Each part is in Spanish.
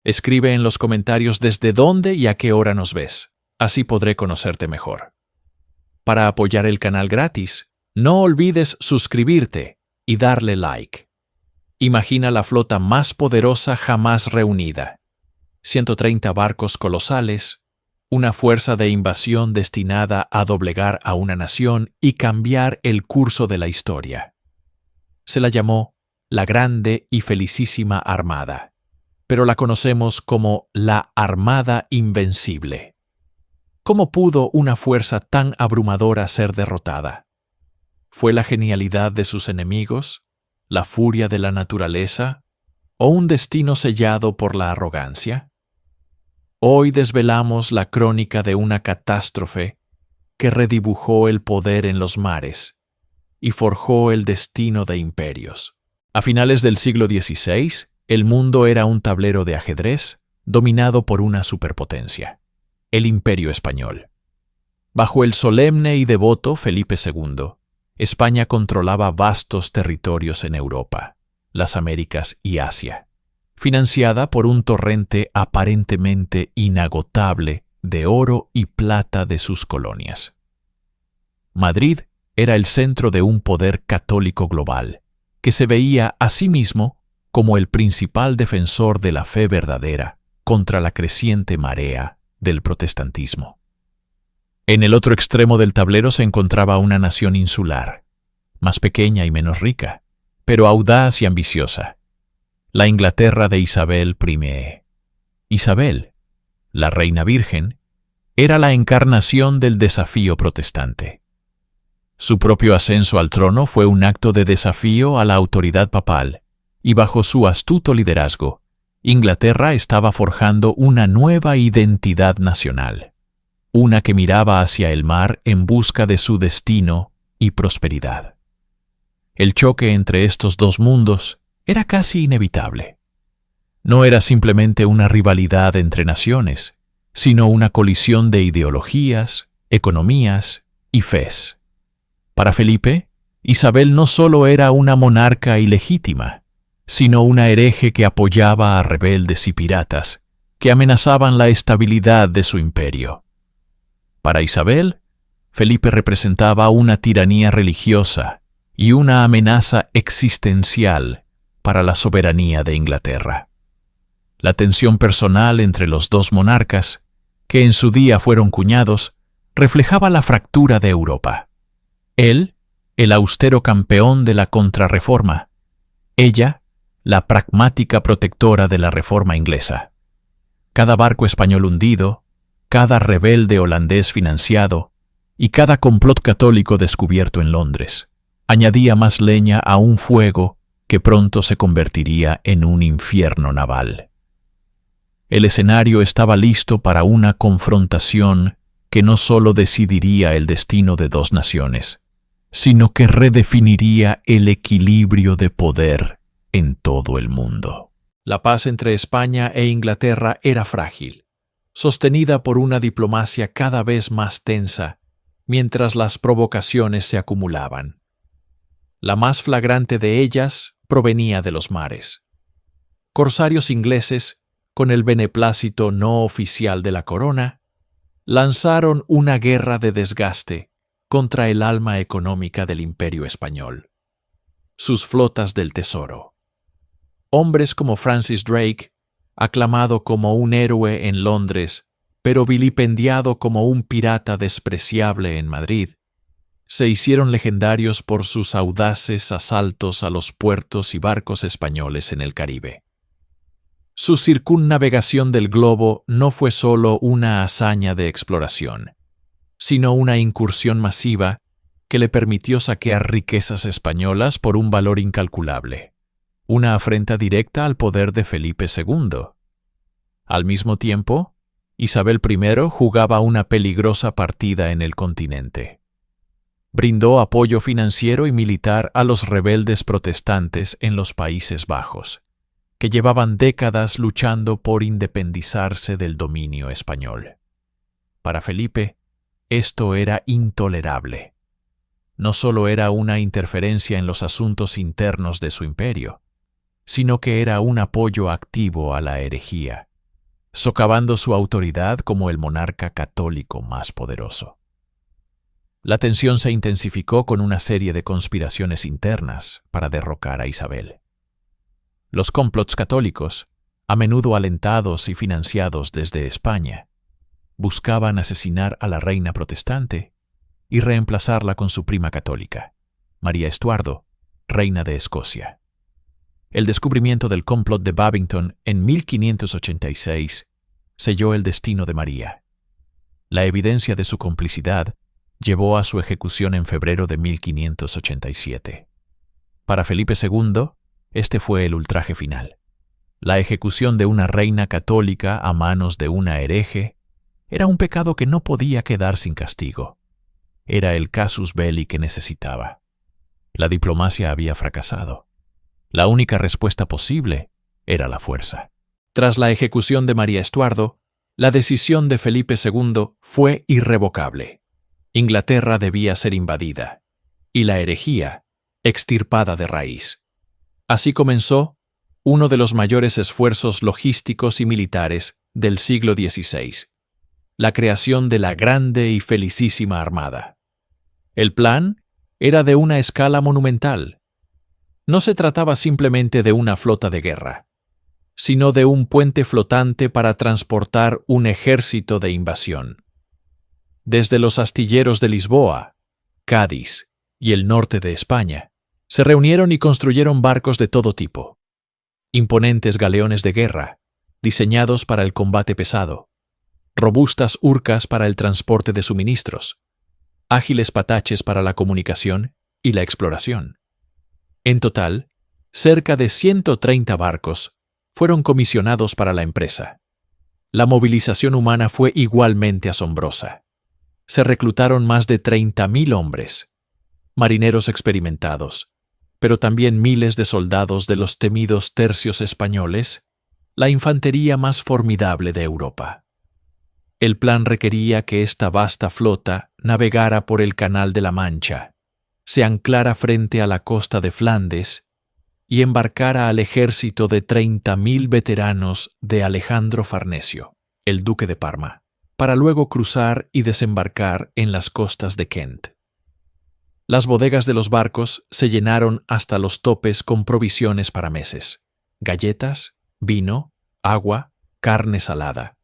Escribe en los comentarios desde dónde y a qué hora nos ves. Así podré conocerte mejor. Para apoyar el canal gratis, no olvides suscribirte y darle like. Imagina la flota más poderosa jamás reunida. 130 barcos colosales, una fuerza de invasión destinada a doblegar a una nación y cambiar el curso de la historia. Se la llamó la Grande y Felicísima Armada, pero la conocemos como la Armada Invencible. ¿Cómo pudo una fuerza tan abrumadora ser derrotada? ¿Fue la genialidad de sus enemigos, la furia de la naturaleza, o un destino sellado por la arrogancia? Hoy desvelamos la crónica de una catástrofe que redibujó el poder en los mares y forjó el destino de imperios. A finales del siglo XVI, el mundo era un tablero de ajedrez dominado por una superpotencia, el Imperio Español. Bajo el solemne y devoto Felipe II, España controlaba vastos territorios en Europa, las Américas y Asia, financiada por un torrente aparentemente inagotable de oro y plata de sus colonias. Madrid era el centro de un poder católico global, que se veía a sí mismo como el principal defensor de la fe verdadera contra la creciente marea del protestantismo. En el otro extremo del tablero se encontraba una nación insular, más pequeña y menos rica, pero audaz y ambiciosa, la Inglaterra de Isabel I. Isabel, la reina virgen, era la encarnación del desafío protestante. Su propio ascenso al trono fue un acto de desafío a la autoridad papal, y bajo su astuto liderazgo, Inglaterra estaba forjando una nueva identidad nacional, una que miraba hacia el mar en busca de su destino y prosperidad. El choque entre estos dos mundos era casi inevitable. No era simplemente una rivalidad entre naciones, sino una colisión de ideologías, economías y fes. Para Felipe, Isabel no solo era una monarca ilegítima, sino una hereje que apoyaba a rebeldes y piratas que amenazaban la estabilidad de su imperio. Para Isabel, Felipe representaba una tiranía religiosa y una amenaza existencial para la soberanía de Inglaterra. La tensión personal entre los dos monarcas, que en su día fueron cuñados, reflejaba la fractura de Europa. Él, el austero campeón de la contrarreforma; ella, la pragmática protectora de la reforma inglesa. Cada barco español hundido, cada rebelde holandés financiado y cada complot católico descubierto en Londres añadía más leña a un fuego que pronto se convertiría en un infierno naval. El escenario estaba listo para una confrontación que no solo decidiría el destino de dos naciones, sino que redefiniría el equilibrio de poder en todo el mundo. La paz entre España e Inglaterra era frágil, sostenida por una diplomacia cada vez más tensa, mientras las provocaciones se acumulaban. La más flagrante de ellas provenía de los mares. Corsarios ingleses, con el beneplácito no oficial de la corona, lanzaron una guerra de desgaste contra el alma económica del Imperio Español. Sus flotas del tesoro. Hombres como Francis Drake, aclamado como un héroe en Londres, pero vilipendiado como un pirata despreciable en Madrid, se hicieron legendarios por sus audaces asaltos a los puertos y barcos españoles en el Caribe. Su circunnavegación del globo no fue solo una hazaña de exploración, sino una incursión masiva que le permitió saquear riquezas españolas por un valor incalculable, una afrenta directa al poder de Felipe II. Al mismo tiempo, Isabel I jugaba una peligrosa partida en el continente. Brindó apoyo financiero y militar a los rebeldes protestantes en los Países Bajos, que llevaban décadas luchando por independizarse del dominio español. Para Felipe, esto era intolerable. No solo era una interferencia en los asuntos internos de su imperio, sino que era un apoyo activo a la herejía, socavando su autoridad como el monarca católico más poderoso. La tensión se intensificó con una serie de conspiraciones internas para derrocar a Isabel. Los complots católicos, a menudo alentados y financiados desde España, buscaban asesinar a la reina protestante y reemplazarla con su prima católica, María Estuardo, reina de Escocia. El descubrimiento del complot de Babington en 1586 selló el destino de María. La evidencia de su complicidad llevó a su ejecución en febrero de 1587. Para Felipe II, este fue el ultraje final. La ejecución de una reina católica a manos de una hereje era un pecado que no podía quedar sin castigo. Era el casus belli que necesitaba. La diplomacia había fracasado. La única respuesta posible era la fuerza. Tras la ejecución de María Estuardo, la decisión de Felipe II fue irrevocable. Inglaterra debía ser invadida, y la herejía extirpada de raíz. Así comenzó uno de los mayores esfuerzos logísticos y militares del siglo XVI, la creación de la grande y felicísima Armada. El plan era de una escala monumental. No se trataba simplemente de una flota de guerra, sino de un puente flotante para transportar un ejército de invasión. Desde los astilleros de Lisboa, Cádiz y el norte de España, se reunieron y construyeron barcos de todo tipo. Imponentes galeones de guerra, diseñados para el combate pesado, robustas urcas para el transporte de suministros, ágiles pataches para la comunicación y la exploración. En total, cerca de 130 barcos fueron comisionados para la empresa. La movilización humana fue igualmente asombrosa. Se reclutaron más de 30.000 hombres, marineros experimentados, pero también miles de soldados de los temidos tercios españoles, la infantería más formidable de Europa. El plan requería que esta vasta flota navegara por el Canal de la Mancha, se anclara frente a la costa de Flandes y embarcara al ejército de 30.000 veteranos de Alejandro Farnesio, el duque de Parma, para luego cruzar y desembarcar en las costas de Kent. Las bodegas de los barcos se llenaron hasta los topes con provisiones para meses, galletas, vino, agua, carne salada,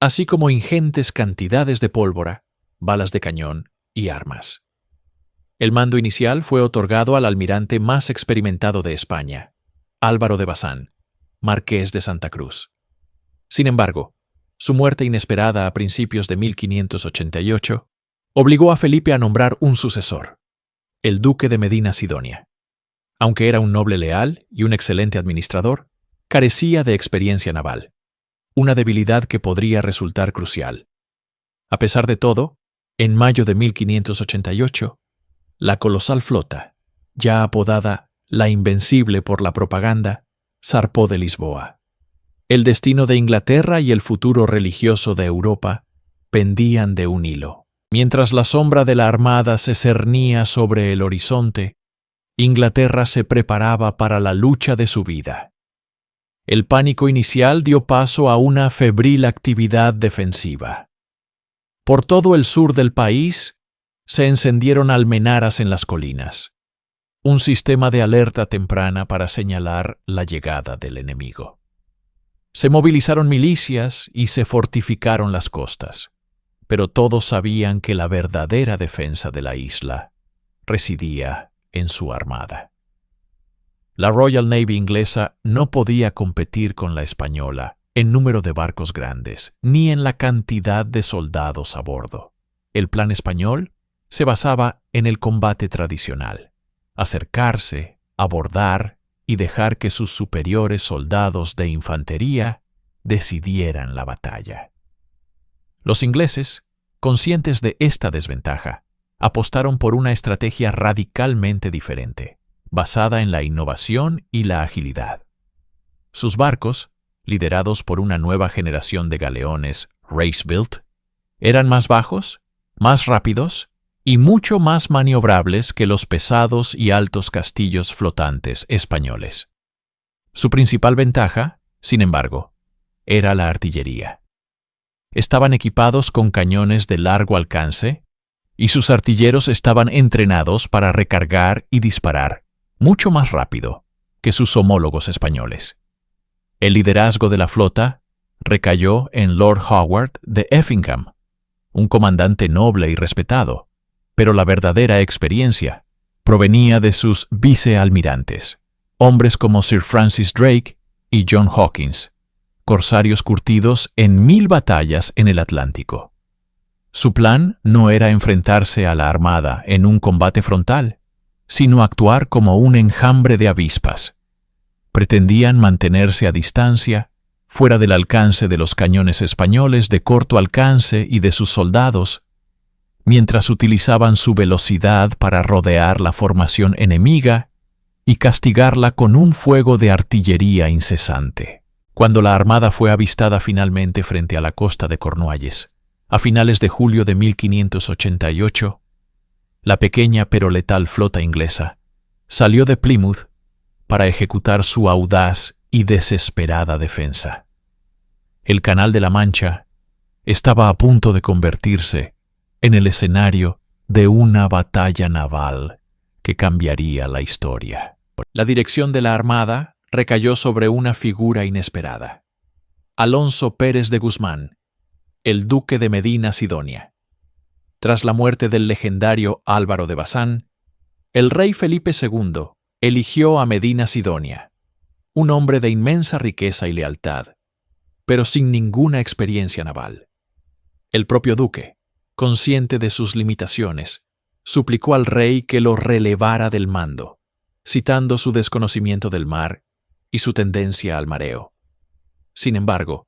así como ingentes cantidades de pólvora, balas de cañón y armas. El mando inicial fue otorgado al almirante más experimentado de España, Álvaro de Bazán, marqués de Santa Cruz. Sin embargo, su muerte inesperada a principios de 1588 obligó a Felipe a nombrar un sucesor, el duque de Medina Sidonia. Aunque era un noble leal y un excelente administrador, carecía de experiencia naval, una debilidad que podría resultar crucial. A pesar de todo, en mayo de 1588, la colosal flota, ya apodada la Invencible por la propaganda, zarpó de Lisboa. El destino de Inglaterra y el futuro religioso de Europa pendían de un hilo. Mientras la sombra de la Armada se cernía sobre el horizonte, Inglaterra se preparaba para la lucha de su vida. El pánico inicial dio paso a una febril actividad defensiva. Por todo el sur del país se encendieron almenaras en las colinas, un sistema de alerta temprana para señalar la llegada del enemigo. Se movilizaron milicias y se fortificaron las costas, pero todos sabían que la verdadera defensa de la isla residía en su armada. La Royal Navy inglesa no podía competir con la española en número de barcos grandes, ni en la cantidad de soldados a bordo. El plan español se basaba en el combate tradicional: acercarse, abordar y dejar que sus superiores soldados de infantería decidieran la batalla. Los ingleses, conscientes de esta desventaja, apostaron por una estrategia radicalmente diferente, basada en la innovación y la agilidad. Sus barcos, liderados por una nueva generación de galeones race-built, eran más bajos, más rápidos y mucho más maniobrables que los pesados y altos castillos flotantes españoles. Su principal ventaja, sin embargo, era la artillería. Estaban equipados con cañones de largo alcance y sus artilleros estaban entrenados para recargar y disparar mucho más rápido que sus homólogos españoles. El liderazgo de la flota recayó en Lord Howard de Effingham, un comandante noble y respetado, pero la verdadera experiencia provenía de sus vicealmirantes, hombres como Sir Francis Drake y John Hawkins, corsarios curtidos en 1000 batallas en el Atlántico. Su plan no era enfrentarse a la armada en un combate frontal, sino actuar como un enjambre de avispas. Pretendían mantenerse a distancia, fuera del alcance de los cañones españoles de corto alcance y de sus soldados, mientras utilizaban su velocidad para rodear la formación enemiga y castigarla con un fuego de artillería incesante. Cuando la armada fue avistada finalmente frente a la costa de Cornualles, a finales de julio de 1588, la pequeña pero letal flota inglesa salió de Plymouth para ejecutar su audaz y desesperada defensa. El Canal de la Mancha estaba a punto de convertirse en el escenario de una batalla naval que cambiaría la historia. La dirección de la armada recayó sobre una figura inesperada: Alonso Pérez de Guzmán, el duque de Medina Sidonia. Tras la muerte del legendario Álvaro de Bazán, el rey Felipe II eligió a Medina Sidonia, un hombre de inmensa riqueza y lealtad, pero sin ninguna experiencia naval. El propio duque, consciente de sus limitaciones, suplicó al rey que lo relevara del mando, citando su desconocimiento del mar y su tendencia al mareo. Sin embargo,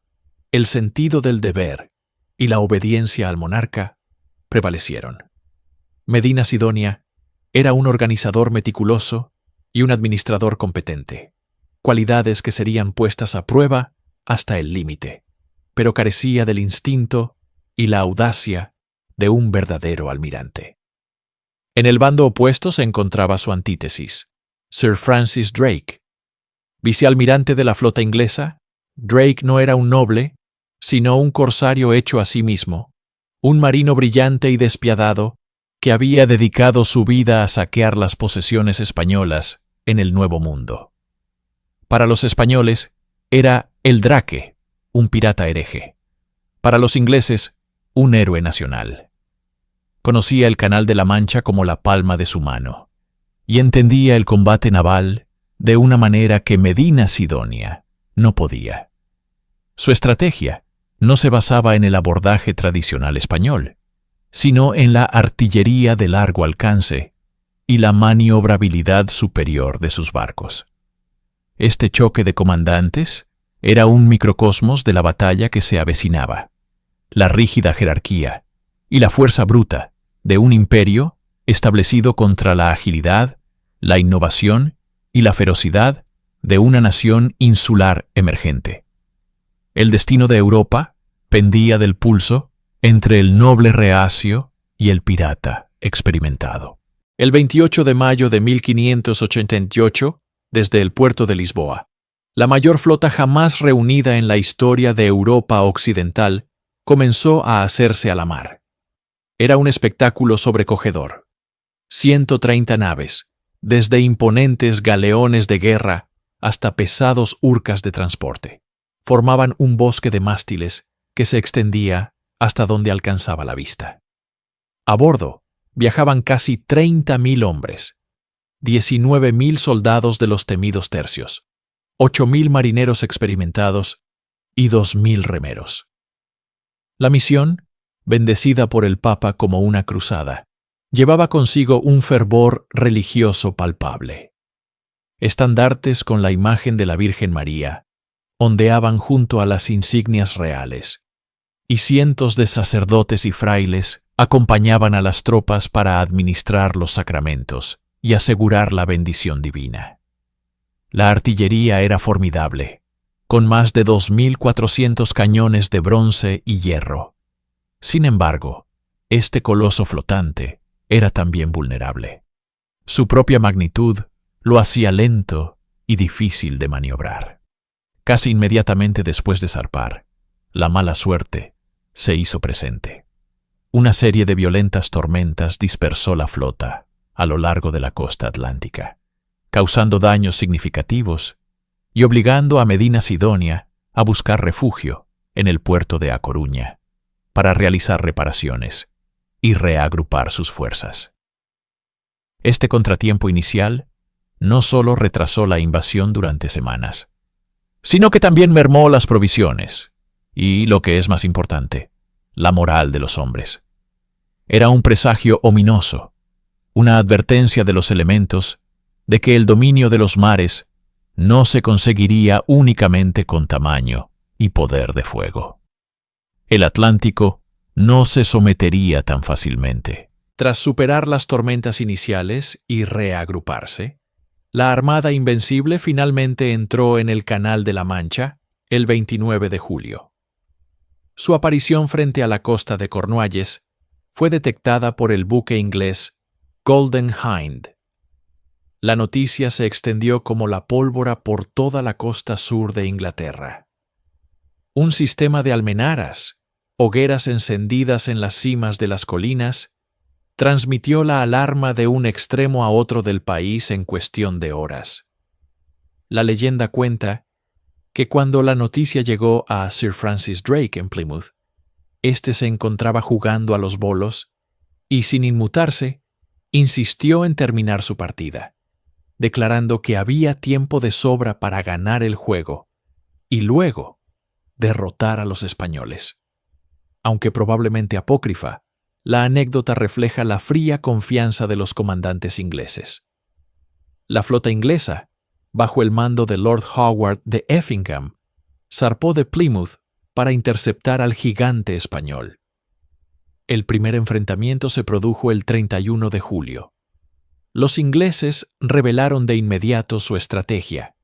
el sentido del deber y la obediencia al monarca prevalecieron. Medina Sidonia era un organizador meticuloso y un administrador competente, cualidades que serían puestas a prueba hasta el límite, pero carecía del instinto y la audacia de un verdadero almirante. En el bando opuesto se encontraba su antítesis, Sir Francis Drake. Vicealmirante de la flota inglesa, Drake no era un noble, sino un corsario hecho a sí mismo, un marino brillante y despiadado que había dedicado su vida a saquear las posesiones españolas en el Nuevo Mundo. Para los españoles era el Drake, un pirata hereje. Para los ingleses, un héroe nacional. Conocía el Canal de la Mancha como la palma de su mano y entendía el combate naval de una manera que Medina Sidonia no podía. Su estrategia no se basaba en el abordaje tradicional español, sino en la artillería de largo alcance y la maniobrabilidad superior de sus barcos. Este choque de comandantes era un microcosmos de la batalla que se avecinaba, la rígida jerarquía y la fuerza bruta de un imperio establecido contra la agilidad, la innovación y la ferocidad de una nación insular emergente. El destino de Europa pendía del pulso entre el noble reacio y el pirata experimentado. El 28 de mayo de 1588, desde el puerto de Lisboa, la mayor flota jamás reunida en la historia de Europa occidental comenzó a hacerse a la mar. Era un espectáculo sobrecogedor. 130 naves, desde imponentes galeones de guerra hasta pesados urcas de transporte, formaban un bosque de mástiles que se extendía hasta donde alcanzaba la vista. A bordo viajaban casi 30.000 hombres, 19.000 soldados de los temidos tercios, 8.000 marineros experimentados y 2.000 remeros. La misión, bendecida por el Papa como una cruzada, llevaba consigo un fervor religioso palpable. Estandartes con la imagen de la Virgen María ondeaban junto a las insignias reales, y cientos de sacerdotes y frailes acompañaban a las tropas para administrar los sacramentos y asegurar la bendición divina. La artillería era formidable, con más de 2.400 cañones de bronce y hierro. Sin embargo, este coloso flotante era también vulnerable. Su propia magnitud lo hacía lento y difícil de maniobrar. Casi inmediatamente después de zarpar, la mala suerte se hizo presente. Una serie de violentas tormentas dispersó la flota a lo largo de la costa atlántica, causando daños significativos y obligando a Medina Sidonia a buscar refugio en el puerto de A Coruña para realizar reparaciones y reagrupar sus fuerzas. Este contratiempo inicial no solo retrasó la invasión durante semanas, sino que también mermó las provisiones y, lo que es más importante, la moral de los hombres. Era un presagio ominoso, una advertencia de los elementos de que el dominio de los mares no se conseguiría únicamente con tamaño y poder de fuego. El Atlántico no se sometería tan fácilmente. Tras superar las tormentas iniciales y reagruparse, la Armada Invencible finalmente entró en el Canal de la Mancha el 29 de julio. Su aparición frente a la costa de Cornualles fue detectada por el buque inglés Golden Hind. La noticia se extendió como la pólvora por toda la costa sur de Inglaterra. Un sistema de almenaras, hogueras encendidas en las cimas de las colinas, transmitió la alarma de un extremo a otro del país en cuestión de horas. La leyenda cuenta que cuando la noticia llegó a Sir Francis Drake en Plymouth, éste se encontraba jugando a los bolos y, sin inmutarse, insistió en terminar su partida, declarando que había tiempo de sobra para ganar el juego y luego derrotar a los españoles. Aunque probablemente apócrifa, la anécdota refleja la fría confianza de los comandantes ingleses. La flota inglesa, bajo el mando de Lord Howard de Effingham, zarpó de Plymouth para interceptar al gigante español. El primer enfrentamiento se produjo el 31 de julio. Los ingleses revelaron de inmediato su estrategia.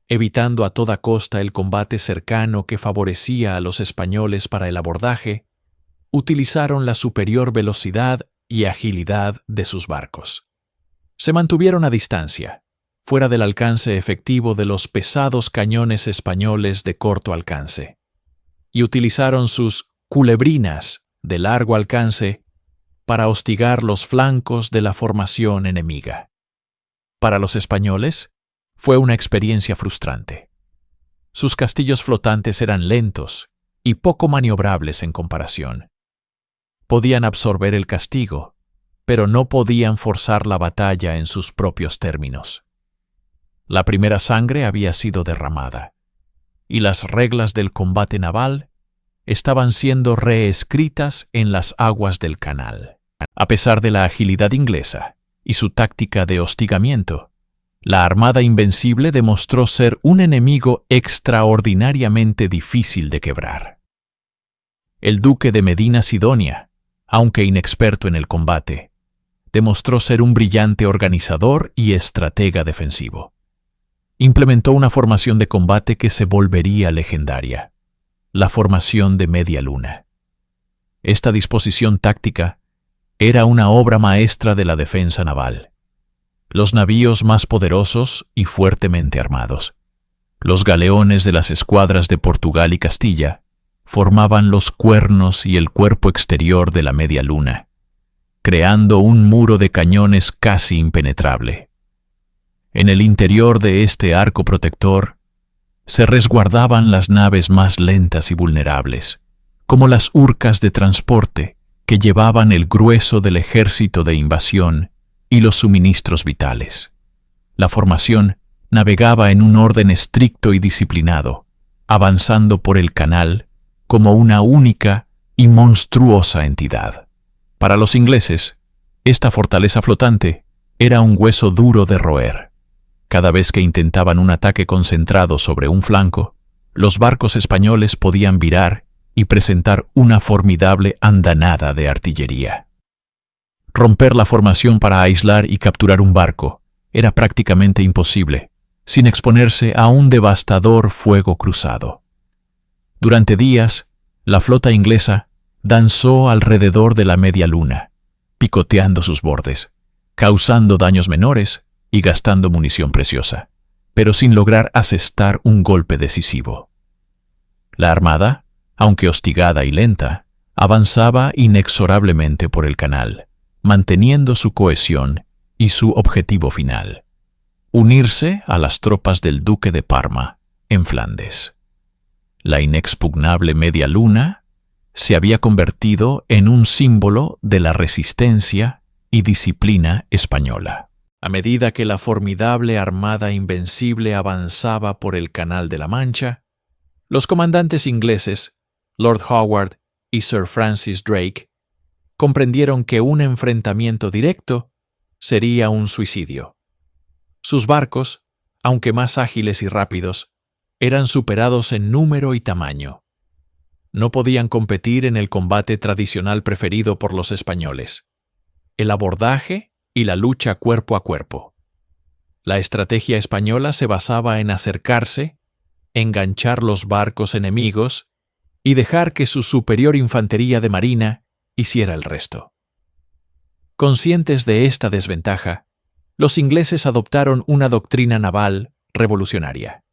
Evitando a toda costa el combate cercano que favorecía a los españoles para el abordaje, utilizaron la superior velocidad y agilidad de sus barcos. Se mantuvieron a distancia, fuera del alcance efectivo de los pesados cañones españoles de corto alcance, y utilizaron sus culebrinas de largo alcance para hostigar los flancos de la formación enemiga. Para los españoles, fue una experiencia frustrante. Sus castillos flotantes eran lentos y poco maniobrables en comparación. Podían absorber el castigo, pero no podían forzar la batalla en sus propios términos. La primera sangre había sido derramada, y las reglas del combate naval estaban siendo reescritas en las aguas del canal. A pesar de la agilidad inglesa y su táctica de hostigamiento, la Armada Invencible demostró ser un enemigo extraordinariamente difícil de quebrar. El duque de Medina Sidonia, aunque inexperto en el combate, demostró ser un brillante organizador y estratega defensivo. Implementó una formación de combate que se volvería legendaria, la formación de media luna. Esta disposición táctica era una obra maestra de la defensa naval. Los navíos más poderosos y fuertemente armados, los galeones de las escuadras de Portugal y Castilla, formaban los cuernos y el cuerpo exterior de la media luna, creando un muro de cañones casi impenetrable. En el interior de este arco protector se resguardaban las naves más lentas y vulnerables, como las urcas de transporte que llevaban el grueso del ejército de invasión y los suministros vitales. La formación navegaba en un orden estricto y disciplinado, avanzando por el canal como una única y monstruosa entidad. Para los ingleses, esta fortaleza flotante era un hueso duro de roer. Cada vez que intentaban un ataque concentrado sobre un flanco, los barcos españoles podían virar y presentar una formidable andanada de artillería. Romper la formación para aislar y capturar un barco era prácticamente imposible, sin exponerse a un devastador fuego cruzado. Durante días, la flota inglesa danzó alrededor de la media luna, picoteando sus bordes, causando daños menores y gastando munición preciosa. pero sin lograr asestar un golpe decisivo. La armada, aunque hostigada y lenta, avanzaba inexorablemente por el canal, manteniendo su cohesión y su objetivo final: unirse a las tropas del duque de Parma en Flandes. La inexpugnable Media Luna se había convertido en un símbolo de la resistencia y disciplina española. A medida que la formidable armada invencible avanzaba por el Canal de la Mancha, los comandantes ingleses, Lord Howard y Sir Francis Drake, comprendieron que un enfrentamiento directo sería un suicidio. Sus barcos, aunque más ágiles y rápidos, eran superados en número y tamaño. No podían competir en el combate tradicional preferido por los españoles: el abordaje y la lucha cuerpo a cuerpo. La estrategia española se basaba en acercarse, enganchar los barcos enemigos y dejar que su superior infantería de marina hiciera el resto. Conscientes de esta desventaja, los ingleses adoptaron una doctrina naval revolucionaria.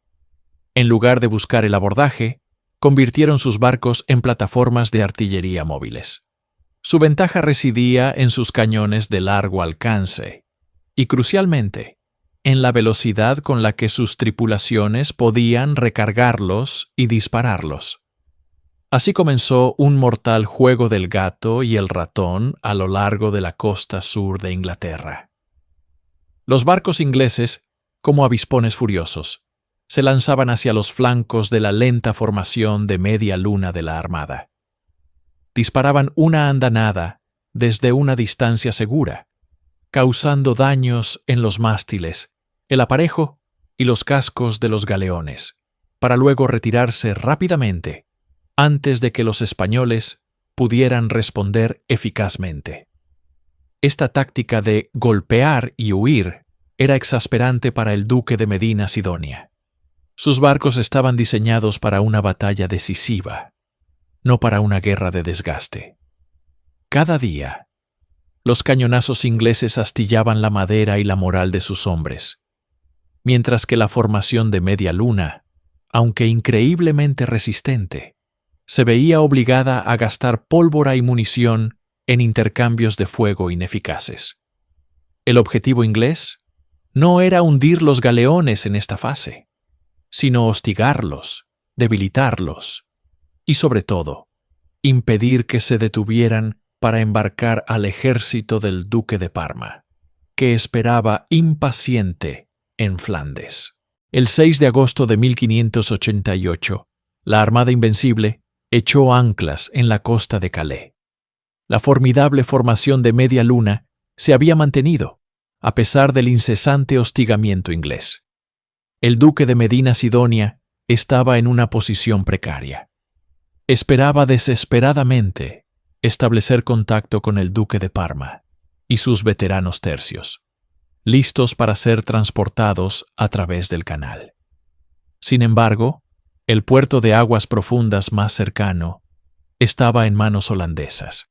En lugar de buscar el abordaje, convirtieron sus barcos en plataformas de artillería móviles. Su ventaja residía en sus cañones de largo alcance y, crucialmente, en la velocidad con la que sus tripulaciones podían recargarlos y dispararlos. Así comenzó un mortal juego del gato y el ratón a lo largo de la costa sur de Inglaterra. Los barcos ingleses, como avispones furiosos, se lanzaban hacia los flancos de la lenta formación de Media Luna de la Armada. Disparaban una andanada desde una distancia segura, causando daños en los mástiles, el aparejo y los cascos de los galeones, para luego retirarse rápidamente antes de que los españoles pudieran responder eficazmente. Esta táctica de golpear y huir era exasperante para el duque de Medina Sidonia. Sus barcos estaban diseñados para una batalla decisiva, no para una guerra de desgaste. Cada día, los cañonazos ingleses astillaban la madera y la moral de sus hombres, mientras que la formación de Media Luna, aunque increíblemente resistente, se veía obligada a gastar pólvora y munición en intercambios de fuego ineficaces. El objetivo inglés no era hundir los galeones en esta fase, sino hostigarlos, debilitarlos y, sobre todo, impedir que se detuvieran para embarcar al ejército del duque de Parma, que esperaba impaciente en Flandes. El 6 de agosto de 1588, la Armada Invencible echó anclas en la costa de Calais. La formidable formación de Media Luna se había mantenido, a pesar del incesante hostigamiento inglés. El duque de Medina Sidonia estaba en una posición precaria. Esperaba desesperadamente establecer contacto con el duque de Parma y sus veteranos tercios, listos para ser transportados a través del canal. Sin embargo, el puerto de aguas profundas más cercano estaba en manos holandesas,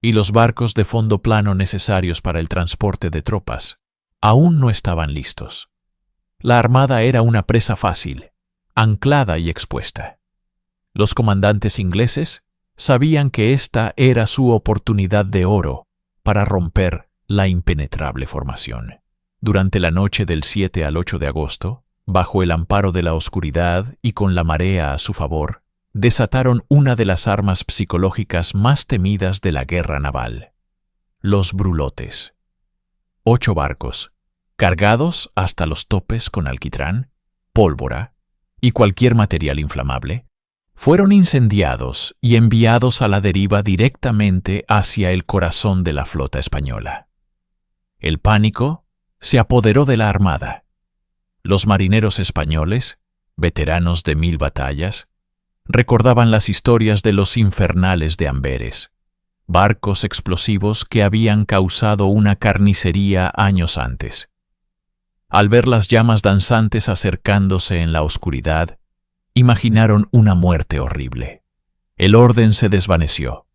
y los barcos de fondo plano necesarios para el transporte de tropas aún no estaban listos. La armada era una presa fácil, anclada y expuesta. Los comandantes ingleses sabían que esta era su oportunidad de oro para romper la impenetrable formación. Durante la noche del 7 al 8 de agosto, bajo el amparo de la oscuridad y con la marea a su favor, desataron una de las armas psicológicas más temidas de la guerra naval: los brulotes. 8 barcos, cargados hasta los topes con alquitrán, pólvora y cualquier material inflamable, fueron incendiados y enviados a la deriva directamente hacia el corazón de la flota española. El pánico se apoderó de la armada. Los marineros españoles, veteranos de 1000 batallas, recordaban las historias de los infernales de Amberes, barcos explosivos que habían causado una carnicería años antes. Al ver las llamas danzantes acercándose en la oscuridad, imaginaron una muerte horrible. El orden se desvaneció.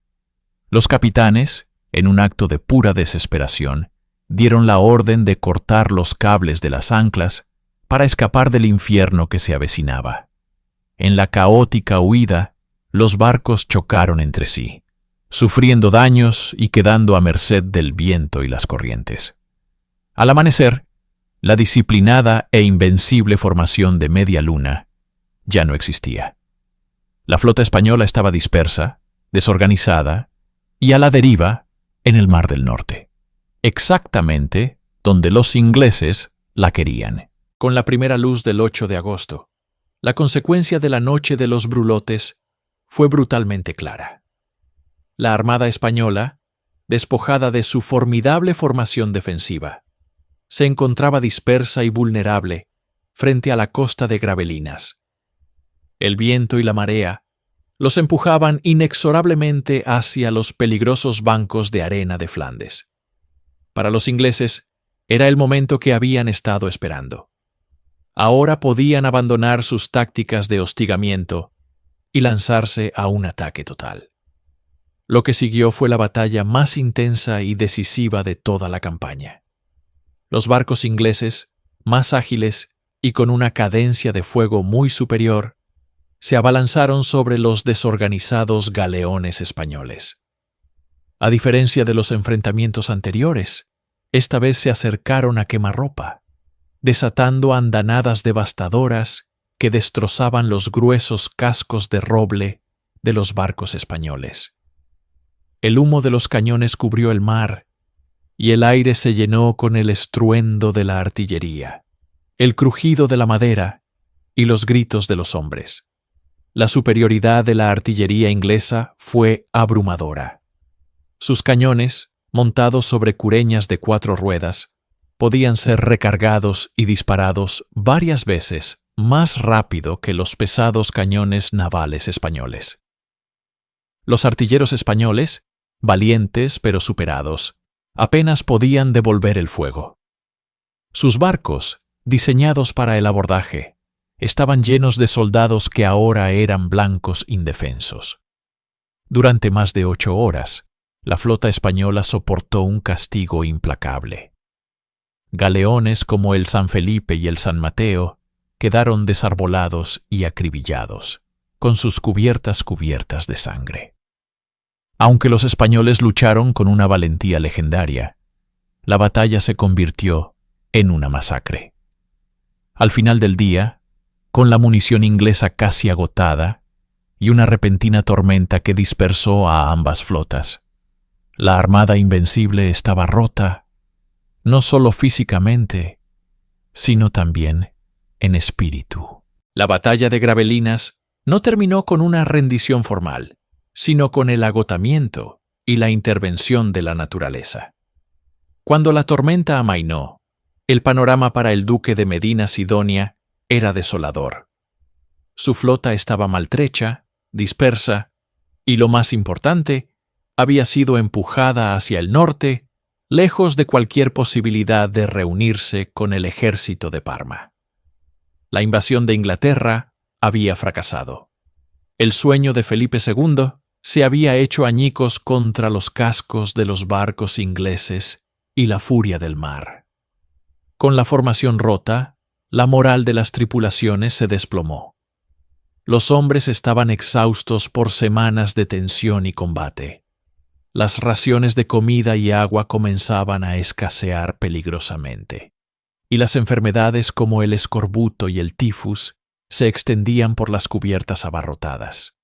Los capitanes, en un acto de pura desesperación, dieron la orden de cortar los cables de las anclas para escapar del infierno que se avecinaba. En la caótica huida, los barcos chocaron entre sí, sufriendo daños y quedando a merced del viento y las corrientes. Al amanecer, la disciplinada e invencible formación de Media Luna ya no existía. La flota española estaba dispersa, desorganizada y a la deriva en el Mar del Norte, exactamente donde los ingleses la querían. Con la primera luz del 8 de agosto, la consecuencia de la noche de los brulotes fue brutalmente clara. La Armada española, despojada de su formidable formación defensiva, se encontraba dispersa y vulnerable frente a la costa de Gravelinas. El viento y la marea los empujaban inexorablemente hacia los peligrosos bancos de arena de Flandes. Para los ingleses, era el momento que habían estado esperando. Ahora podían abandonar sus tácticas de hostigamiento y lanzarse a un ataque total. Lo que siguió fue la batalla más intensa y decisiva de toda la campaña. Los barcos ingleses, más ágiles y con una cadencia de fuego muy superior, se abalanzaron sobre los desorganizados galeones españoles. A diferencia de los enfrentamientos anteriores, esta vez se acercaron a quemarropa, desatando andanadas devastadoras que destrozaban los gruesos cascos de roble de los barcos españoles. El humo de los cañones cubrió el mar y el aire se llenó con el estruendo de la artillería, el crujido de la madera y los gritos de los hombres. La superioridad de la artillería inglesa fue abrumadora. Sus cañones, montados sobre cureñas de 4 ruedas, podían ser recargados y disparados varias veces más rápido que los pesados cañones navales españoles. Los artilleros españoles, valientes pero superados, apenas podían devolver el fuego. Sus barcos, diseñados para el abordaje, estaban llenos de soldados que ahora eran blancos indefensos. Durante más de 8 horas, la flota española soportó un castigo implacable. Galeones como el San Felipe y el San Mateo quedaron desarbolados y acribillados, con sus cubiertas de sangre. Aunque los españoles lucharon con una valentía legendaria, la batalla se convirtió en una masacre. Al final del día, con la munición inglesa casi agotada y una repentina tormenta que dispersó a ambas flotas, la Armada Invencible estaba rota, no solo físicamente, sino también en espíritu. La batalla de Gravelinas no terminó con una rendición formal, sino con el agotamiento y la intervención de la naturaleza. Cuando la tormenta amainó, el panorama para el duque de Medina Sidonia era desolador. Su flota estaba maltrecha, dispersa, y lo más importante, había sido empujada hacia el norte, lejos de cualquier posibilidad de reunirse con el ejército de Parma. La invasión de Inglaterra había fracasado. El sueño de Felipe II se había hecho añicos contra los cascos de los barcos ingleses y la furia del mar. Con la formación rota, la moral de las tripulaciones se desplomó. Los hombres estaban exhaustos por semanas de tensión y combate. Las raciones de comida y agua comenzaban a escasear peligrosamente, y las enfermedades como el escorbuto y el tifus se extendían por las cubiertas abarrotadas.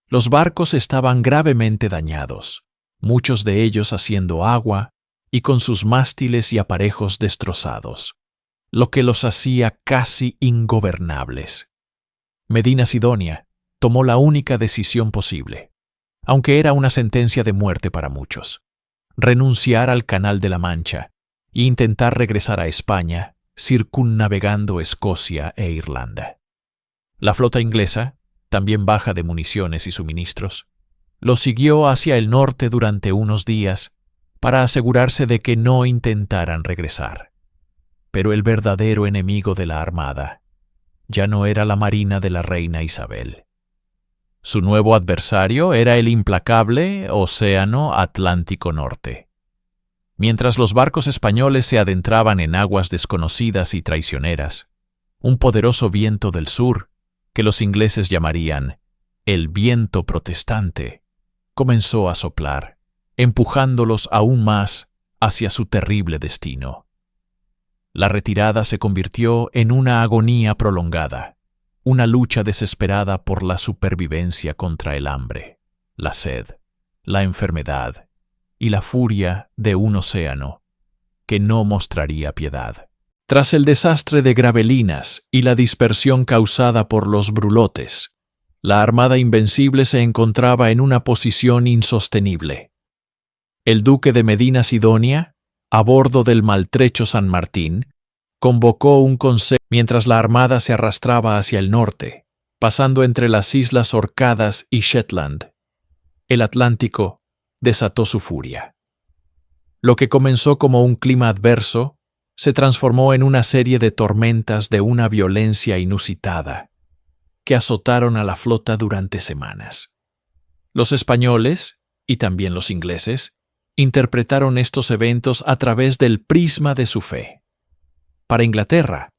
Los barcos estaban gravemente dañados, muchos de ellos haciendo agua y con sus mástiles y aparejos destrozados, lo que los hacía casi ingobernables. Medina Sidonia tomó la única decisión posible, aunque era una sentencia de muerte para muchos: renunciar al Canal de la Mancha e intentar regresar a España, circunnavegando Escocia e Irlanda. La flota inglesa, también baja de municiones y suministros, lo siguió hacia el norte durante unos días para asegurarse de que no intentaran regresar. Pero el verdadero enemigo de la Armada ya no era la marina de la reina Isabel. Su nuevo adversario era el implacable Océano Atlántico Norte. Mientras los barcos españoles se adentraban en aguas desconocidas y traicioneras, Un poderoso viento del sur, que los ingleses llamarían el viento protestante, comenzó a soplar, empujándolos aún más hacia su terrible destino. La retirada se convirtió en una agonía prolongada, una lucha desesperada por la supervivencia contra el hambre, la sed, la enfermedad y la furia de un océano que no mostraría piedad. Tras el desastre de Gravelinas y la dispersión causada por los brulotes, la Armada Invencible se encontraba en una posición insostenible. El duque de Medina Sidonia, a bordo del maltrecho San Martín, convocó un consejo mientras la armada se arrastraba hacia el norte, pasando entre las Islas Orcadas y Shetland. El Atlántico desató su furia. Lo que comenzó como un clima adverso se transformó en una serie de tormentas de una violencia inusitada, que azotaron a la flota durante semanas. Los españoles, y también los ingleses, interpretaron estos eventos a través del prisma de su fe. Para Inglaterra,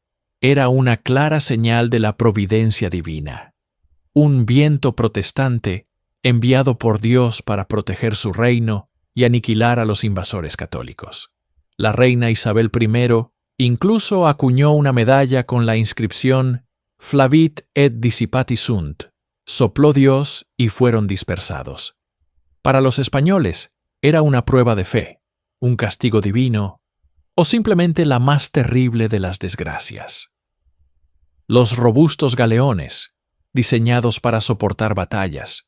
era una clara señal de la providencia divina, un viento protestante enviado por Dios para proteger su reino y aniquilar a los invasores católicos. La reina Isabel I incluso acuñó una medalla con la inscripción Flavit et dissipati sunt, sopló Dios y fueron dispersados. Para los españoles, era una prueba de fe, un castigo divino, o simplemente la más terrible de las desgracias. Los robustos galeones, diseñados para soportar batallas,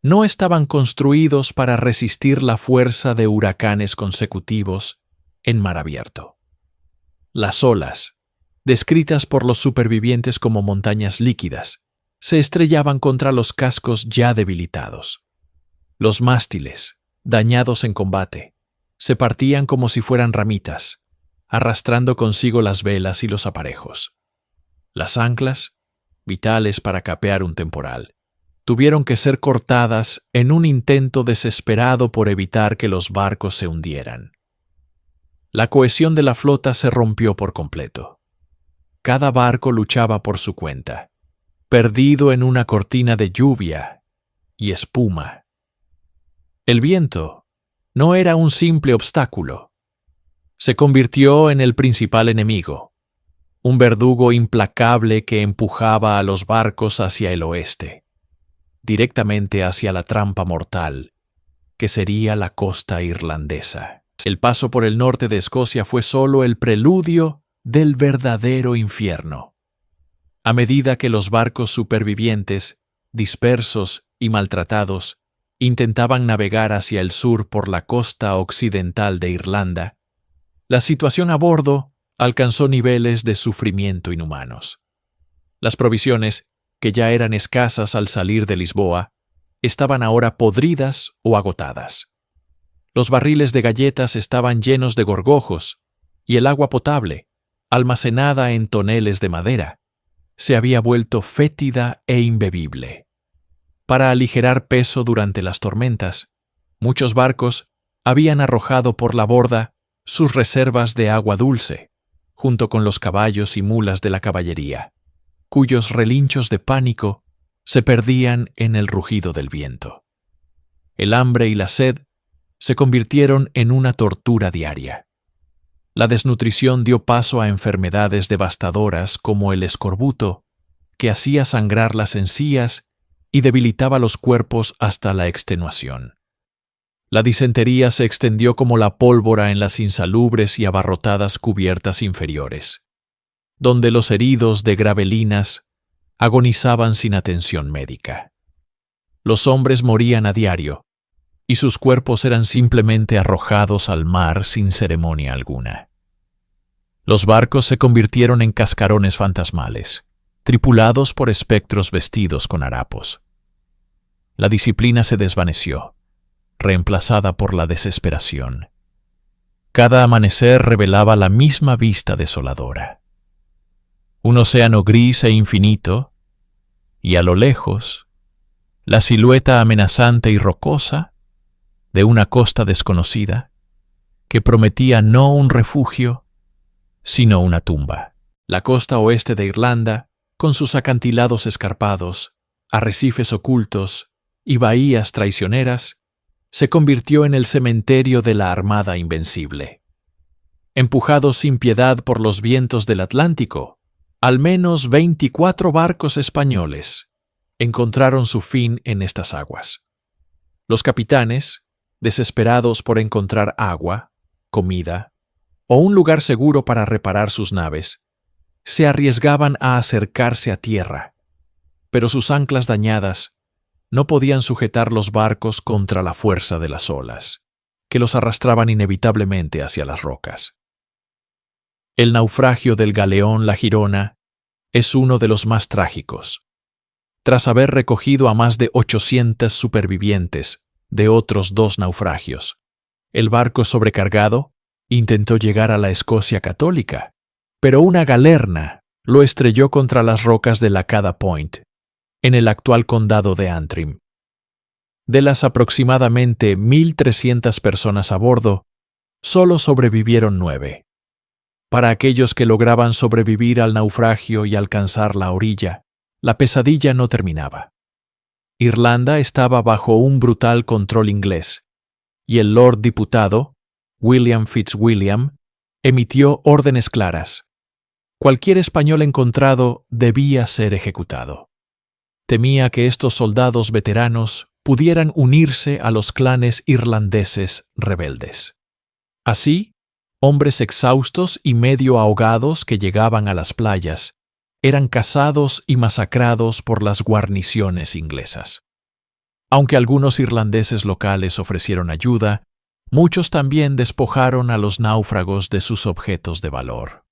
no estaban construidos para resistir la fuerza de huracanes consecutivos en mar abierto. Las olas, descritas por los supervivientes como montañas líquidas, se estrellaban contra los cascos ya debilitados. Los mástiles, dañados en combate, se partían como si fueran ramitas, arrastrando consigo las velas y los aparejos. Las anclas, vitales para capear un temporal, tuvieron que ser cortadas en un intento desesperado por evitar que los barcos se hundieran. La cohesión de la flota se rompió por completo. Cada barco luchaba por su cuenta, perdido en una cortina de lluvia y espuma. El viento no era un simple obstáculo. Se convirtió en el principal enemigo, un verdugo implacable que empujaba a los barcos hacia el oeste, directamente hacia la trampa mortal, que sería la costa irlandesa. El paso por el norte de Escocia fue solo el preludio del verdadero infierno. A medida que los barcos supervivientes, dispersos y maltratados, intentaban navegar hacia el sur por la costa occidental de Irlanda, la situación a bordo alcanzó niveles de sufrimiento inhumanos. Las provisiones, que ya eran escasas al salir de Lisboa, estaban ahora podridas o agotadas. Los barriles de galletas estaban llenos de gorgojos y el agua potable, almacenada en toneles de madera, se había vuelto fétida e imbebible. Para aligerar peso durante las tormentas, muchos barcos habían arrojado por la borda sus reservas de agua dulce, junto con los caballos y mulas de la caballería, cuyos relinchos de pánico se perdían en el rugido del viento. El hambre y la sed se convirtieron en una tortura diaria. La desnutrición dio paso a enfermedades devastadoras como el escorbuto, que hacía sangrar las encías y debilitaba los cuerpos hasta la extenuación. La disentería se extendió como la pólvora en las insalubres y abarrotadas cubiertas inferiores, donde los heridos de Gravelinas agonizaban sin atención médica. Los hombres morían a diario, y sus cuerpos eran simplemente arrojados al mar sin ceremonia alguna. Los barcos se convirtieron en cascarones fantasmales, tripulados por espectros vestidos con harapos. La disciplina se desvaneció, reemplazada por la desesperación. Cada amanecer revelaba la misma vista desoladora. Un océano gris e infinito, y a lo lejos, la silueta amenazante y rocosa de una costa desconocida que prometía no un refugio, sino una tumba. La costa oeste de Irlanda, con sus acantilados escarpados, arrecifes ocultos y bahías traicioneras, se convirtió en el cementerio de la Armada Invencible. Empujados sin piedad por los vientos del Atlántico, al menos 24 barcos españoles encontraron su fin en estas aguas. Los capitanes, desesperados por encontrar agua, comida o un lugar seguro para reparar sus naves, se arriesgaban a acercarse a tierra, pero sus anclas dañadas no podían sujetar los barcos contra la fuerza de las olas, que los arrastraban inevitablemente hacia las rocas. El naufragio del galeón La Girona es uno de los más trágicos. Tras haber recogido a más de 800 supervivientes de otros 2 naufragios, el barco sobrecargado intentó llegar a la Escocia católica, pero una galerna lo estrelló contra las rocas de Lacada Point, en el actual condado de Antrim. De las aproximadamente 1.300 personas a bordo, solo sobrevivieron 9. Para aquellos que lograban sobrevivir al naufragio y alcanzar la orilla, la pesadilla no terminaba. Irlanda estaba bajo un brutal control inglés, y el Lord Diputado, William Fitzwilliam, emitió órdenes claras. Cualquier español encontrado debía ser ejecutado. Temía que estos soldados veteranos pudieran unirse a los clanes irlandeses rebeldes. Así, hombres exhaustos y medio ahogados que llegaban a las playas eran cazados y masacrados por las guarniciones inglesas. Aunque algunos irlandeses locales ofrecieron ayuda, muchos también despojaron a los náufragos de sus objetos de valor.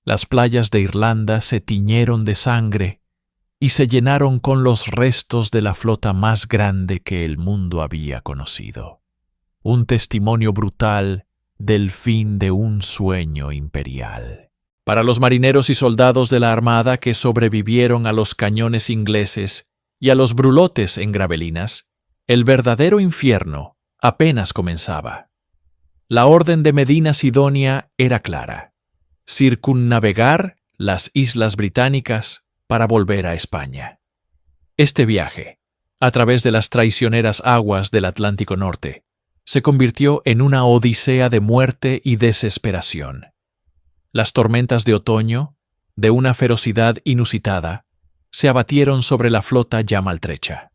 Las playas de Irlanda se tiñeron de sangre y se llenaron con los restos de la flota más grande que el mundo había conocido. Un testimonio brutal del fin de un sueño imperial. Para los marineros y soldados de la Armada que sobrevivieron a los cañones ingleses y a los brulotes en gravelinas, el verdadero infierno apenas comenzaba. La orden de Medina Sidonia era clara: circunnavegar las islas británicas para volver a España. Este viaje, a través de las traicioneras aguas del Atlántico Norte, se convirtió en una odisea de muerte y desesperación. Las tormentas de otoño, de una ferocidad inusitada, se abatieron sobre la flota ya maltrecha.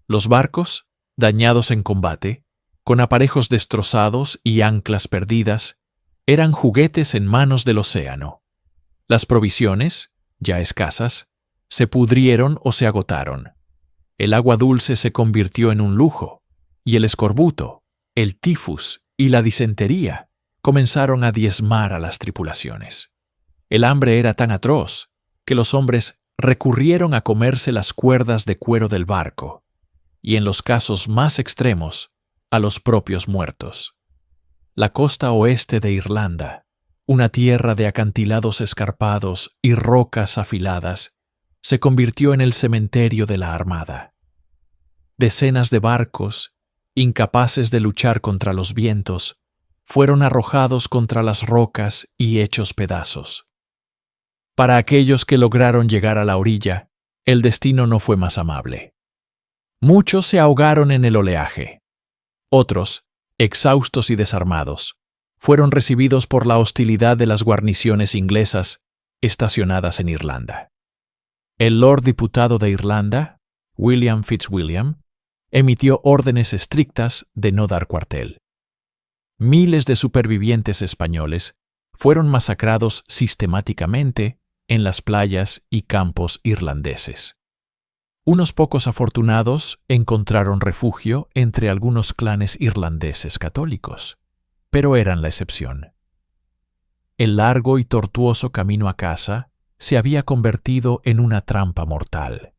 Los barcos, dañados en combate, con aparejos destrozados y anclas perdidas, eran juguetes en manos del océano. Las provisiones, ya escasas, se pudrieron o se agotaron. El agua dulce se convirtió en un lujo, y el escorbuto, el tifus y la disentería comenzaron a diezmar a las tripulaciones. El hambre era tan atroz que los hombres recurrieron a comerse las cuerdas de cuero del barco, y en los casos más extremos, a los propios muertos. La costa oeste de Irlanda, una tierra de acantilados escarpados y rocas afiladas, se convirtió en el cementerio de la Armada. Decenas de barcos, incapaces de luchar contra los vientos, fueron arrojados contra las rocas y hechos pedazos. Para aquellos que lograron llegar a la orilla, el destino no fue más amable. Muchos se ahogaron en el oleaje. Otros, exhaustos y desarmados, fueron recibidos por la hostilidad de las guarniciones inglesas estacionadas en Irlanda. El Lord Diputado de Irlanda, William Fitzwilliam, emitió órdenes estrictas de no dar cuartel. Miles de supervivientes españoles fueron masacrados sistemáticamente en las playas y campos irlandeses. Unos pocos afortunados encontraron refugio entre algunos clanes irlandeses católicos, pero eran la excepción. El largo y tortuoso camino a casa se había convertido en una trampa mortal,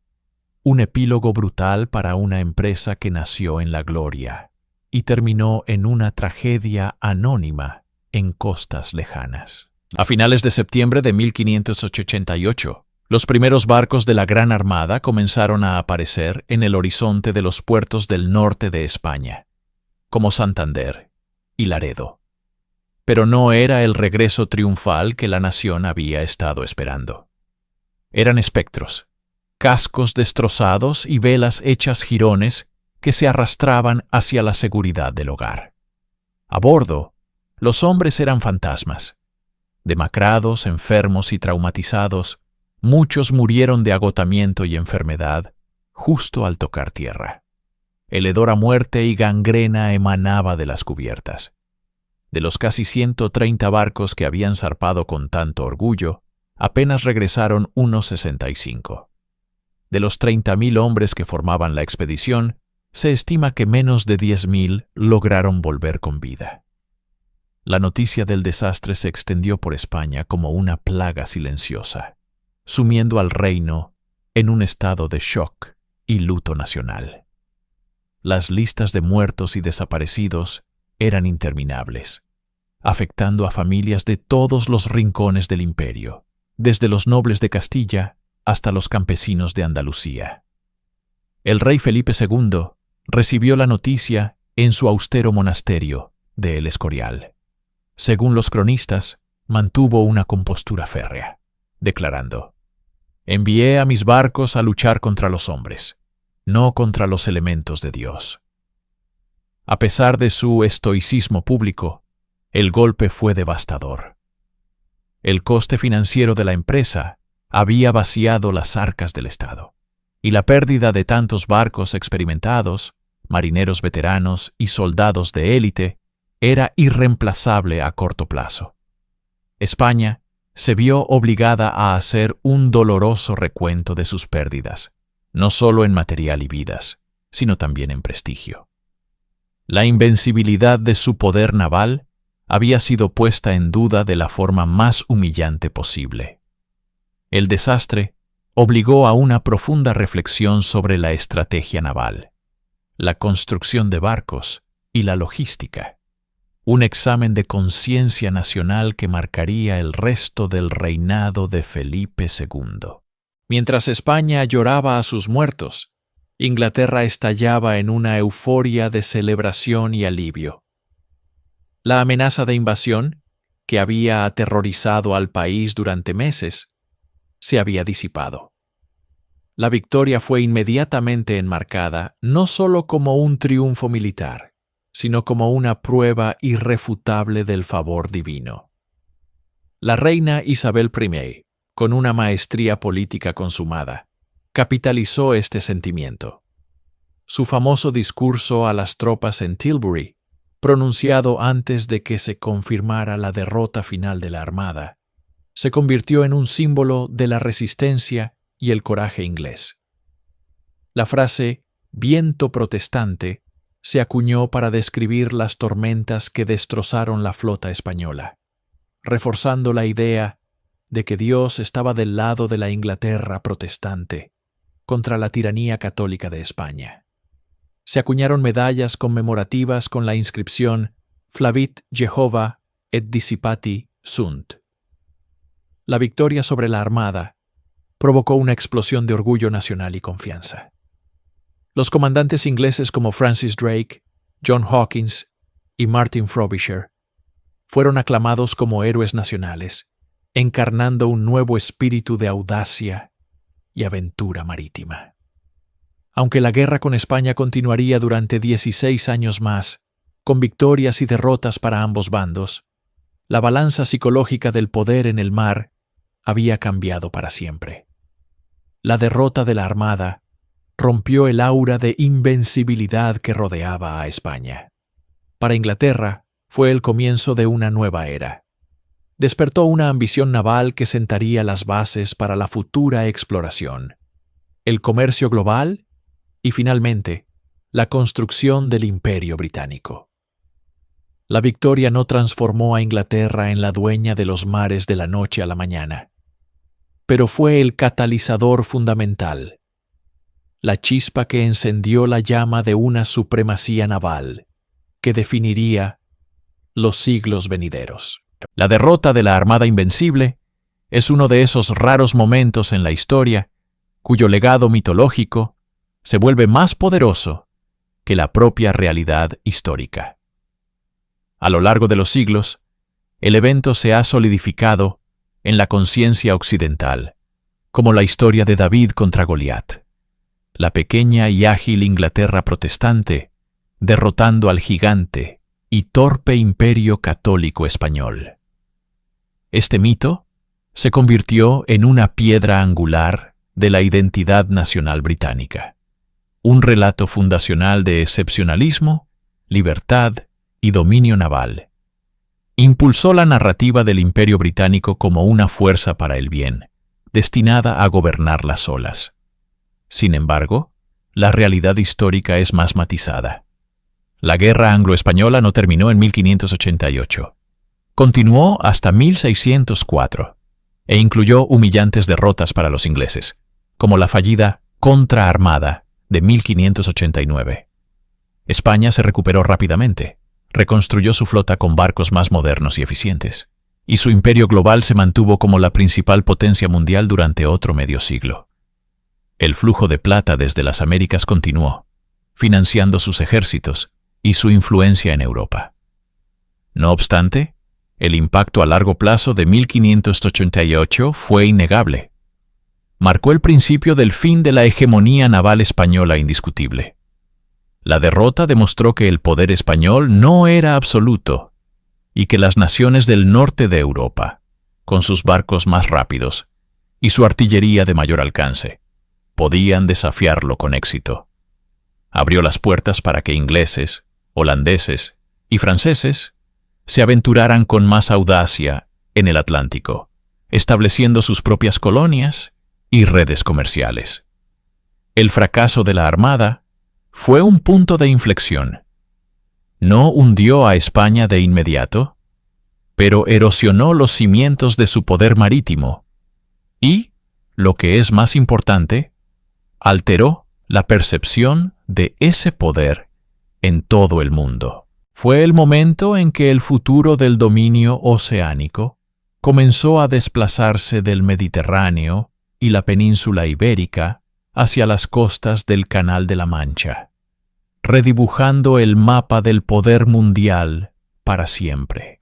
un epílogo brutal para una empresa que nació en la gloria y terminó en una tragedia anónima en costas lejanas. A finales de septiembre de 1588, los primeros barcos de la Gran Armada comenzaron a aparecer en el horizonte de los puertos del norte de España, como Santander y Laredo. pero no era el regreso triunfal que la nación había estado esperando. Eran espectros, cascos destrozados y velas hechas jirones que se arrastraban hacia la seguridad del hogar. A bordo, los hombres eran fantasmas. Demacrados, enfermos y traumatizados, muchos murieron de agotamiento y enfermedad justo al tocar tierra. El hedor a muerte y gangrena emanaba de las cubiertas. De los casi 130 barcos que habían zarpado con tanto orgullo, apenas regresaron unos 65. De los 30.000 hombres que formaban la expedición, se estima que menos de 10.000 lograron volver con vida. La noticia del desastre se extendió por España como una plaga silenciosa, sumiendo al reino en un estado de shock y luto nacional. Las listas de muertos y desaparecidos eran interminables, afectando a familias de todos los rincones del imperio, desde los nobles de Castilla hasta los campesinos de Andalucía. El rey Felipe II recibió la noticia en su austero monasterio de El Escorial. Según los cronistas, mantuvo una compostura férrea, declarando: «Envié a mis barcos a luchar contra los hombres, no contra los elementos de Dios». A pesar de su estoicismo público, el golpe fue devastador. El coste financiero de la empresa había vaciado las arcas del Estado, y la pérdida de tantos barcos experimentados, marineros veteranos y soldados de élite era irreemplazable a corto plazo. España se vio obligada a hacer un doloroso recuento de sus pérdidas, no solo en material y vidas, sino también en prestigio. La invencibilidad de su poder naval había sido puesta en duda de la forma más humillante posible. El desastre obligó a una profunda reflexión sobre la estrategia naval, la construcción de barcos y la logística, un examen de conciencia nacional que marcaría el resto del reinado de Felipe II. Mientras España lloraba a sus muertos, Inglaterra estallaba en una euforia de celebración y alivio. La amenaza de invasión, que había aterrorizado al país durante meses, se había disipado. La victoria fue inmediatamente enmarcada no solo como un triunfo militar, sino como una prueba irrefutable del favor divino. La reina Isabel I, con una maestría política consumada, capitalizó este sentimiento. Su famoso discurso a las tropas en Tilbury, pronunciado antes de que se confirmara la derrota final de la Armada, se convirtió en un símbolo de la resistencia y el coraje inglés. La frase «viento protestante» se acuñó para describir las tormentas que destrozaron la flota española, reforzando la idea de que Dios estaba del lado de la Inglaterra protestante contra la tiranía católica de España. Se acuñaron medallas conmemorativas con la inscripción «Flavit Jehova et dissipati sunt». La victoria sobre la Armada provocó una explosión de orgullo nacional y confianza. Los comandantes ingleses como Francis Drake, John Hawkins y Martin Frobisher fueron aclamados como héroes nacionales, encarnando un nuevo espíritu de audacia y aventura marítima. Aunque la guerra con España continuaría durante 16 años más, con victorias y derrotas para ambos bandos, la balanza psicológica del poder en el mar había cambiado para siempre. La derrota de la Armada rompió el aura de invencibilidad que rodeaba a España. Para Inglaterra fue el comienzo de una nueva era. Despertó una ambición naval que sentaría las bases para la futura exploración, el comercio global y, finalmente, la construcción del Imperio Británico. La victoria no transformó a Inglaterra en la dueña de los mares de la noche a la mañana, pero fue el catalizador fundamental, la chispa que encendió la llama de una supremacía naval que definiría los siglos venideros. La derrota de la Armada Invencible es uno de esos raros momentos en la historia cuyo legado mitológico se vuelve más poderoso que la propia realidad histórica. A lo largo de los siglos, el evento se ha solidificado en la conciencia occidental, como la historia de David contra Goliat, la pequeña y ágil Inglaterra protestante derrotando al gigante y torpe imperio católico español. Este mito se convirtió en una piedra angular de la identidad nacional británica, un relato fundacional de excepcionalismo, libertad y dominio naval. Impulsó la narrativa del Imperio Británico como una fuerza para el bien, destinada a gobernar las olas. Sin embargo, la realidad histórica es más matizada. La guerra anglo-española no terminó en 1588. Continuó hasta 1604 e incluyó humillantes derrotas para los ingleses, como la fallida Contraarmada de 1589. España se recuperó rápidamente, reconstruyó su flota con barcos más modernos y eficientes, y su imperio global se mantuvo como la principal potencia mundial durante otro medio siglo. El flujo de plata desde las Américas continuó, financiando sus ejércitos y su influencia en Europa. No obstante, el impacto a largo plazo de 1588 fue innegable. Marcó el principio del fin de la hegemonía naval española indiscutible. La derrota demostró que el poder español no era absoluto y que las naciones del norte de Europa, con sus barcos más rápidos y su artillería de mayor alcance, podían desafiarlo con éxito. Abrió las puertas para que ingleses, holandeses y franceses se aventuraran con más audacia en el Atlántico, estableciendo sus propias colonias y redes comerciales. El fracaso de la Armada fue un punto de inflexión. No hundió a España de inmediato, pero erosionó los cimientos de su poder marítimo y, lo que es más importante, alteró la percepción de ese poder en todo el mundo. Fue el momento en que el futuro del dominio oceánico comenzó a desplazarse del Mediterráneo y la península ibérica hacia las costas del Canal de la Mancha, redibujando el mapa del poder mundial para siempre.